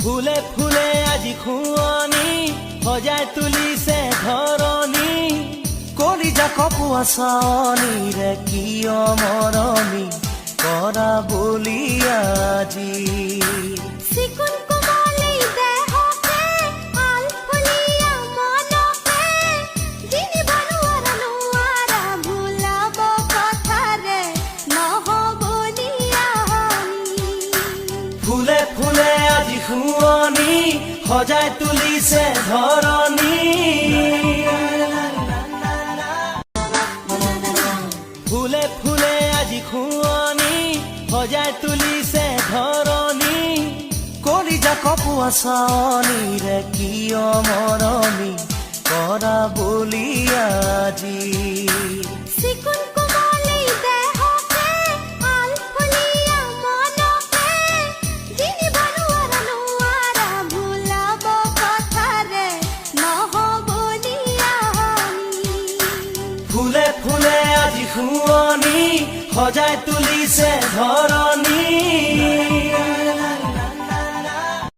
ফুলে ফুলে আজি খুৱনি সজাই তুলিছে ধৰণী কলিজা কপোৱা চাৱনিৰে কিয় মৰমী কৰা বুলি আজি চিকুণ কোমলী দেহকে আলফুলীয়া মনকে দিনি বনোৱাৰা নোৱাৰা ভুলাব কথাৰে নহ'ব নিয়ানি ফুলে ফুলে আজি খুৱনি সজাই তুলিছে ধৰণী ফুলে ফুলে আজি খুৱনি সজাই তুলিছে ধৰণী কলিজা কপোৱা চাৱনিৰে কিয় মৰমী কৰা বুলি আজি চিকুণ কোমলী দেহকে আলফুলীয়া মনকে দিনি বনোৱাৰা নোৱাৰা ভুলাব কথাৰে নহ'ব নিয়ানি ফুলে ফুলে আজি খুৱনি সজাই তুলিছে ধৰণী